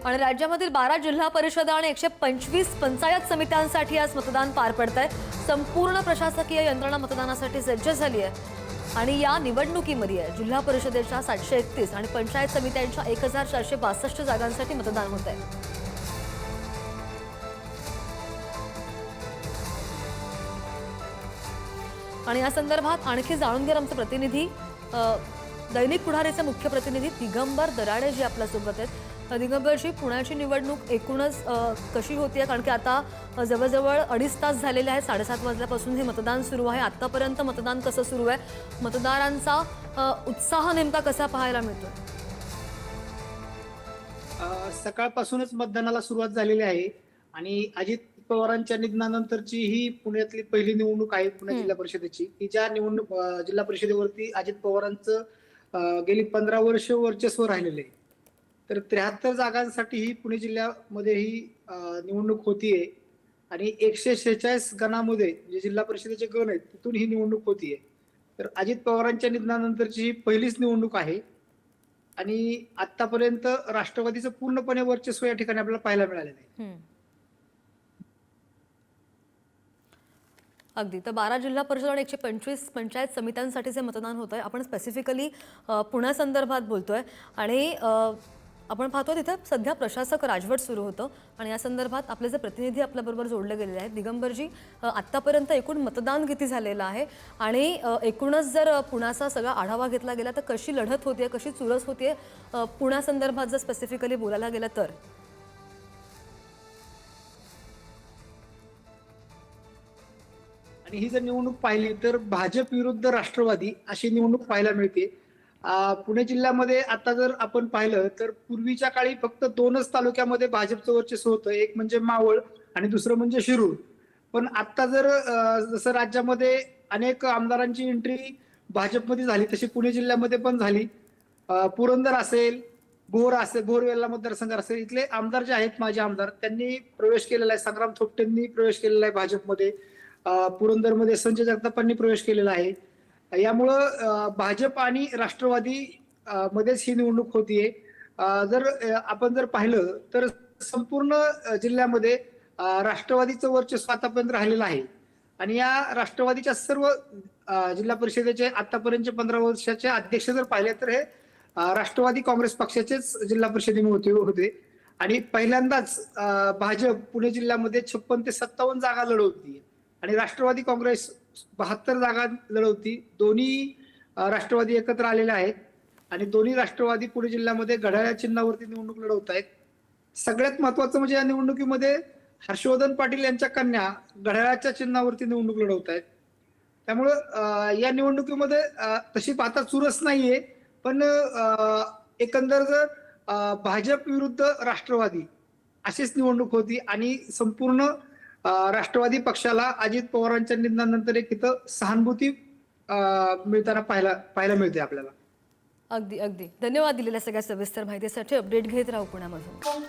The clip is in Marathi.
आणि राज्यामधील 12 जिल्हा परिषद आणि 125 पंचायत समित्यांसाठी आज मतदान पार पडतंय। संपूर्ण प्रशासकीय यंत्रणा मतदानासाठी सज्ज झाली आहे आणि या निवडणुकीमध्ये जिल्हा परिषदेच्या 731 आणि पंचायत समित्यांच्या 1462 जागांसाठी मतदान होत आहे। आणि या संदर्भात आणखी जाणून घेणार आमचे प्रतिनिधी दैनिक पुढारीचे मुख्य प्रतिनिधी दिगंबर दराडे जी आपल्या सोबत आहेत। दिगंबरजी, पुण्याची निवडणूक एकूणच कशी होतीये? कारण की आता जवळजवळ 2.5 तास झालेले आहेत, 7:30 वाजल्यापासून हे मतदान सुरू आहे। आतापर्यंत मतदान कसं सुरू आहे? मतदारांचा उत्साह नेमका कसा पाहायला मिळतोय? सकाळपासूनच मतदानाला सुरुवात झालेली आहे आणि अजित पवारांच्या निधनानंतरची ही पुण्यातली पहिली निवडणूक आहे पुणे जिल्हा परिषदेची, की ज्या निवडणूक जिल्हा परिषदेवरती अजित पवारांचं गेली 15 वर्ष वर्चस्व राहिलेलं आहे। तर 73 जागांसाठी ही पुणे जिल्ह्यामध्ये ही निवडणूक होतीये आणि 146 गणामध्ये जे जिल्हा परिषदेचे गण आहेत तिथून ही निवडणूक होतीये। तर अजित पवारांच्या निधनानंतरची ही पहिलीच निवडणूक आहे आणि आतापर्यंत राष्ट्रवादीचं पूर्णपणे वर्चस्व या ठिकाणी आपल्याला पाहायला मिळालेलं आहे। अगदी, तर 12 जिल्हा परिषद आणि 125 पंचायत समित्यांसाठीचे मतदान होत आहे। आपण स्पेसिफिकली पुण्यासंदर्भात बोलतोय आणि आपण पाहतो तिथे सध्या प्रशासक राजवट सुरू होतं आणि या संदर्भात आपले जे प्रतिनिधी आपल्याबरोबर जोडले गेलेले आहेत। दिगंबरजी, आत्तापर्यंत एकूण मतदान किती झालेलं आहे आणि एकूणच जर पुण्याचा सगळा आढावा घेतला गेला तर कशी लढत होतीये, कशी चुरस होतीये पुण्यासंदर्भात जर स्पेसिफिकली बोलायला गेलं तर? आणि ही जर निवडणूक पाहिली तर भाजप विरुद्ध राष्ट्रवादी अशी निवडणूक पाहायला मिळते। पुणे जिल्ह्यामध्ये आता जर आपण पाहिलं तर पूर्वीच्या काळी फक्त 2च तालुक्यामध्ये भाजपचं वर्चस्व होतं, एक म्हणजे मावळ आणि दुसरं म्हणजे शिरूर। पण आता जर जसं राज्यामध्ये अनेक आमदारांची एंट्री भाजपमध्ये झाली तशी पुणे जिल्ह्यामध्ये पण झाली। पुरंदर असेल, भोर वेल्हा मतदारसंघ असेल, इथले आमदार जे आहेत माझे आमदार त्यांनी प्रवेश केलेला आहे। संग्राम थोपटेंनी प्रवेश केलेला आहे भाजपमध्ये, पुरंदरमध्ये संजय जगतापांनी प्रवेश केलेला आहे। यामुळं भाजप आणि राष्ट्रवादी मध्येच ही निवडणूक होतीये। जर आपण जर पाहिलं तर संपूर्ण जिल्ह्यामध्ये राष्ट्रवादीचं वर्चस्व आतापर्यंत राहिलेलं आहे आणि या राष्ट्रवादीच्या सर्व जिल्हा परिषदेचे आतापर्यंतचे 15 वर्षाचे अध्यक्ष जर पाहिले तर हे राष्ट्रवादी काँग्रेस पक्षाचेच जिल्हा परिषदेमध्ये होते आणि पहिल्यांदाच भाजप पुणे जिल्ह्यामध्ये 56 ते 57 जागा लढवती आणि राष्ट्रवादी काँग्रेस 72 जागा लढवती। दोन्ही राष्ट्रवादी एकत्र आलेले आहेत आणि दोन्ही राष्ट्रवादी पुणे जिल्ह्यामध्ये घड्याळ्या चिन्हावरती निवडणूक लढवत आहेत। सगळ्यात महत्वाचं म्हणजे या निवडणुकीमध्ये हर्षवर्धन पाटील यांच्या कन्या घड्याळाच्या चिन्हावरती निवडणूक लढवत आहेत। त्यामुळं या निवडणुकीमध्ये तशी पाहता चुरस नाहीये, पण एकंदर जर भाजप विरुद्ध राष्ट्रवादी अशीच निवडणूक होती आणि संपूर्ण राष्ट्रवादी पक्षाला अजित पवारांच्या निधनानंतर एक इथं सहानुभूती मिळताना पाहायला मिळते आपल्याला। अगदी अगदी, धन्यवाद दिलेल्या सगळ्या सविस्तर माहितीसाठी। अपडेट घेत राहू पुण्यामधून।